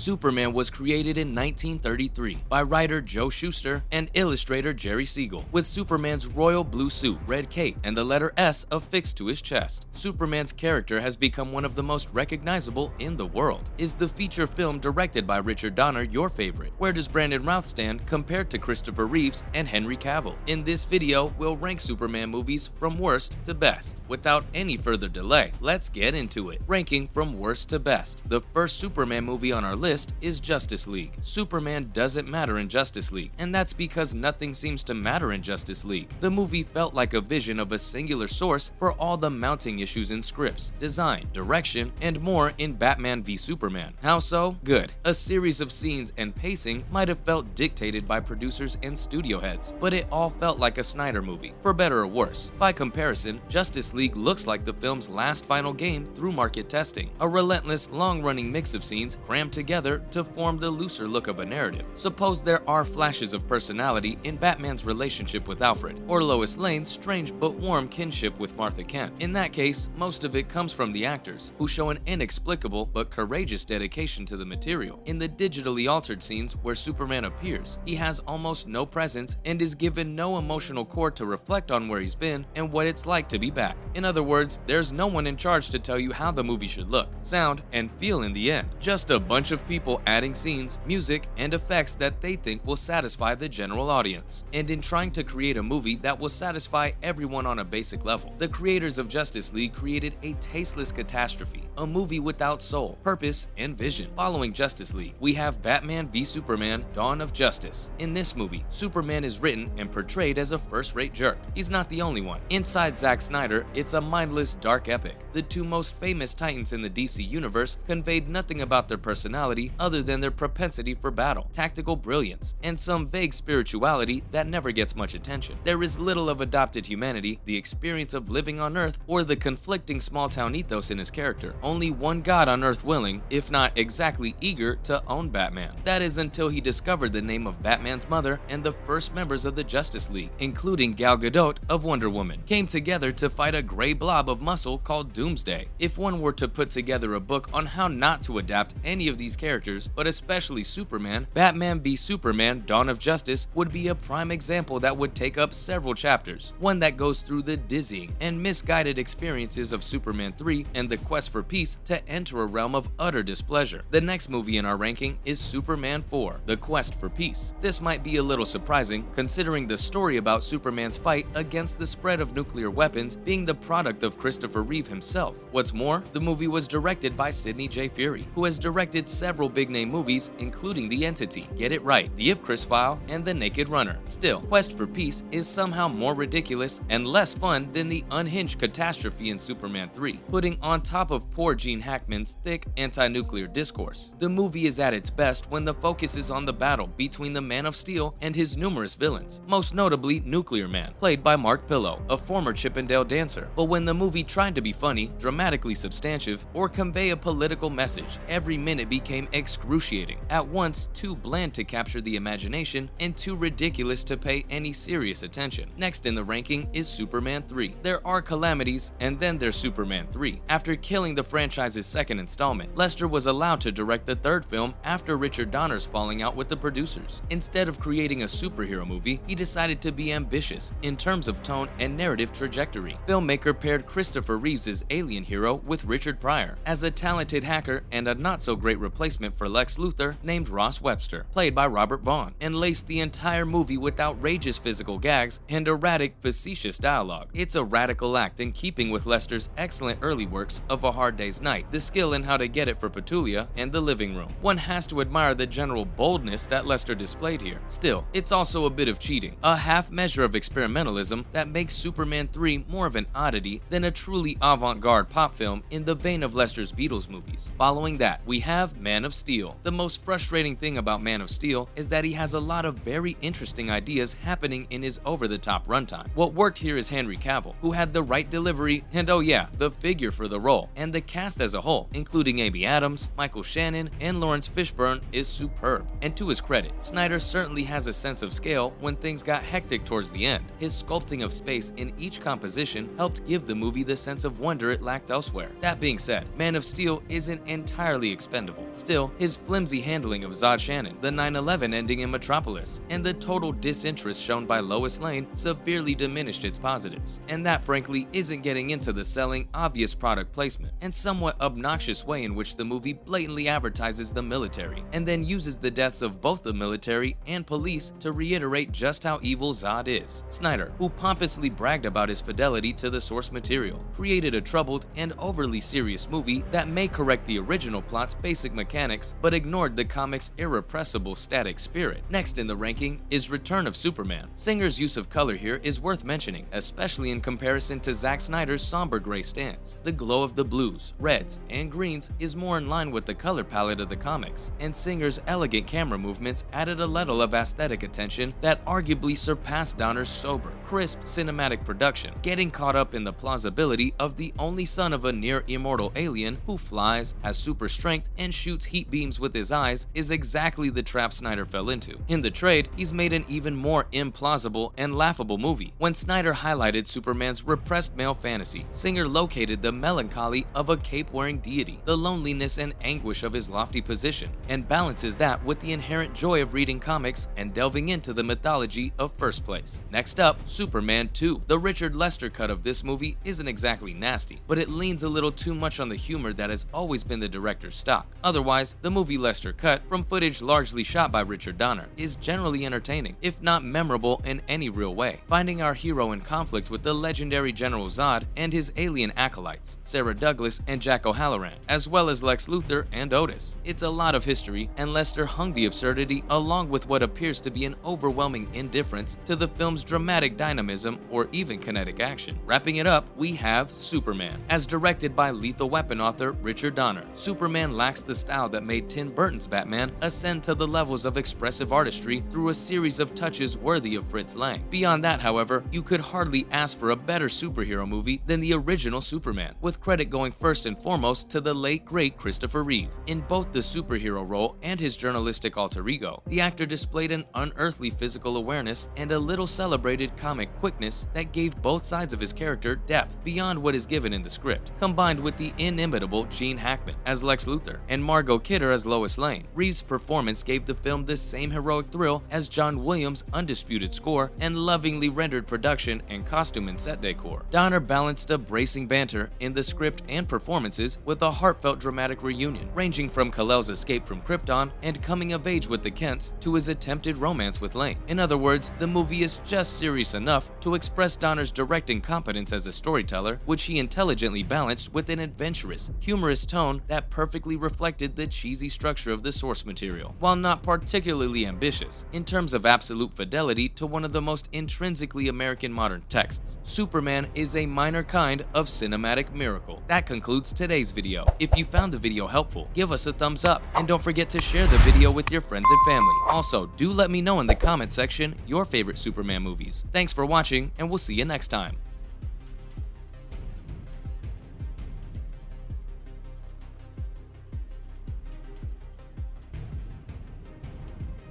Superman was created in 1933 by writer Joe Shuster and illustrator Jerry Siegel, with Superman's royal blue suit, red cape, and the letter S affixed to his chest. Superman's character has become one of the most recognizable in the world. Is the feature film directed by Richard Donner your favorite? Where does Brandon Routh stand compared to Christopher Reeves and Henry Cavill? In this video, we'll rank Superman movies from worst to best. Without any further delay, let's get into it. Ranking from worst to best. The first Superman movie on our list is Justice League. Superman doesn't matter in Justice League, and that's because nothing seems to matter in Justice League. The movie felt like a vision of a singular source for all the mounting issues in scripts, design, direction, and more in Batman v Superman. How so? Good. A series of scenes and pacing might have felt dictated by producers and studio heads, but it all felt like a Snyder movie, for better or worse. By comparison, Justice League looks like the film's last final game through market testing, a relentless, long-running mix of scenes crammed together to form the looser look of a narrative. Suppose there are flashes of personality in Batman's relationship with Alfred, or Lois Lane's strange but warm kinship with Martha Kent. In that case, most of it comes from the actors, who show an inexplicable but courageous dedication to the material. In the digitally altered scenes where Superman appears, he has almost no presence and is given no emotional core to reflect on where he's been and what it's like to be back. In other words, there's no one in charge to tell you how the movie should look, sound, and feel in the end. Just a bunch of people adding scenes, music, and effects that they think will satisfy the general audience. And in trying to create a movie that will satisfy everyone on a basic level, the creators of Justice League created a tasteless catastrophe, a movie without soul, purpose, and vision. Following Justice League, we have Batman v Superman: Dawn of Justice. In this movie, Superman is written and portrayed as a first-rate jerk. He's not the only one. Inside Zack Snyder, it's a mindless, dark epic. The two most famous Titans in the DC universe conveyed nothing about their personality other than their propensity for battle, tactical brilliance, and some vague spirituality that never gets much attention. There is little of adopted humanity, the experience of living on Earth, or the conflicting small-town ethos in his character. Only one god on Earth willing, if not exactly eager, to own Batman. That is until he discovered the name of Batman's mother, and the first members of the Justice League, including Gal Gadot of Wonder Woman, came together to fight a gray blob of muscle called Doomsday. If one were to put together a book on how not to adapt any of these characters, but especially Superman, Batman v Superman: Dawn of Justice would be a prime example that would take up several chapters, one that goes through the dizzying and misguided experiences of Superman 3 and the quest for peace to enter a realm of utter displeasure. The next movie in our ranking is Superman 4: The Quest for Peace. This might be a little surprising, considering the story about Superman's fight against the spread of nuclear weapons being the product of Christopher Reeve himself. What's more, the movie was directed by Sidney J. Furie, who has directed several big-name movies, including The Entity, Get It Right, The Ipcris File, and The Naked Runner. Still, Quest for Peace is somehow more ridiculous and less fun than the unhinged catastrophe in Superman 3, putting on top of poor Gene Hackman's thick anti-nuclear discourse. The movie is at its best when the focus is on the battle between the Man of Steel and his numerous villains, most notably Nuclear Man, played by Mark Pillow, a former Chippendale dancer. But when the movie tried to be funny, dramatically substantive, or convey a political message, every minute became excruciating, at once too bland to capture the imagination and too ridiculous to pay any serious attention. Next in the ranking is Superman 3. There are calamities, and then there's Superman 3. After killing the franchise's second installment, Lester was allowed to direct the third film after Richard Donner's falling out with the producers. Instead of creating a superhero movie, he decided to be ambitious in terms of tone and narrative trajectory. Filmmaker paired Christopher Reeves' alien hero with Richard Pryor as a talented hacker and a not-so-great replacement for Lex Luthor named Ross Webster, played by Robert Vaughn, and laced the entire movie with outrageous physical gags and erratic, facetious dialogue. It's a radical act in keeping with Lester's excellent early works of A Hard Day's Night, The Skill and How to Get It for Petulia, and The Living Room. One has to admire the general boldness that Lester displayed here. Still, it's also a bit of cheating, a half measure of experimentalism that makes Superman 3 more of an oddity than a truly avant-garde pop film in the vein of Lester's Beatles movies. Following that, we have Man of Steel. The most frustrating thing about Man of Steel is that he has a lot of very interesting ideas happening in his over-the-top runtime. What worked here is Henry Cavill, who had the right delivery and, oh yeah, the figure for the role, and the cast as a whole, including Amy Adams, Michael Shannon, and Lawrence Fishburne, is superb. And to his credit, Snyder certainly has a sense of scale when things got hectic towards the end. His sculpting of space in each composition helped give the movie the sense of wonder it lacked elsewhere. That being said, Man of Steel isn't entirely expendable. Still, Still, his flimsy handling of Zod Shannon, the 9/11 ending in Metropolis, and the total disinterest shown by Lois Lane severely diminished its positives. And that, frankly, isn't getting into the selling, obvious product placement, and somewhat obnoxious way in which the movie blatantly advertises the military, and then uses the deaths of both the military and police to reiterate just how evil Zod is. Snyder, who pompously bragged about his fidelity to the source material, created a troubled and overly serious movie that may correct the original plot's basic mechanics, but ignored the comic's irrepressible static spirit. Next in the ranking is Return of Superman. Singer's use of color here is worth mentioning, especially in comparison to Zack Snyder's somber gray stance. The glow of the blues, reds, and greens is more in line with the color palette of the comics, and Singer's elegant camera movements added a level of aesthetic attention that arguably surpassed Donner's sober, crisp cinematic production. Getting caught up in the plausibility of the only son of a near-immortal alien who flies, has super strength, and shoots heat beams with his eyes is exactly the trap Snyder fell into. In the trade, he's made an even more implausible and laughable movie. When Snyder highlighted Superman's repressed male fantasy, Singer located the melancholy of a cape-wearing deity, the loneliness and anguish of his lofty position, and balances that with the inherent joy of reading comics and delving into the mythology of First Place. Next up, Superman 2. The Richard Lester cut of this movie isn't exactly nasty, but it leans a little too much on the humor that has always been the director's stock. Otherwise, the movie Lester cut, from footage largely shot by Richard Donner, is generally entertaining, if not memorable in any real way. Finding our hero in conflict with the legendary General Zod and his alien acolytes, Sarah Douglas and Jack O'Halloran, as well as Lex Luthor and Otis. It's a lot of history, and Lester hung the absurdity along with what appears to be an overwhelming indifference to the film's dramatic dynamism or even kinetic action. Wrapping it up, we have Superman. As directed by Lethal Weapon author Richard Donner, Superman lacks the style that made Tim Burton's Batman ascend to the levels of expressive artistry through a series of touches worthy of Fritz Lang. Beyond that, however, you could hardly ask for a better superhero movie than the original Superman, with credit going first and foremost to the late great Christopher Reeve. In both the superhero role and his journalistic alter ego, the actor displayed an unearthly physical awareness and a little celebrated comic quickness that gave both sides of his character depth beyond what is given in the script. Combined with the inimitable Gene Hackman as Lex Luthor and Margot Kidder as Lois Lane, Reeves' performance gave the film the same heroic thrill as John Williams' undisputed score and lovingly rendered production and costume and set decor. Donner balanced a bracing banter in the script and performances with a heartfelt dramatic reunion, ranging from Kal-El's escape from Krypton and coming of age with the Kents to his attempted romance with Lane. In other words, the movie is just serious enough to express Donner's directing competence as a storyteller, which he intelligently balanced with an adventurous, humorous tone that perfectly reflected the cheesy structure of the source material, while not particularly ambitious in terms of absolute fidelity to one of the most intrinsically American modern texts. Superman is a minor kind of cinematic miracle. That concludes today's video. If you found the video helpful, give us a thumbs up, and don't forget to share the video with your friends and family. Also, do let me know in the comment section your favorite Superman movies. Thanks for watching, and we'll see you next time.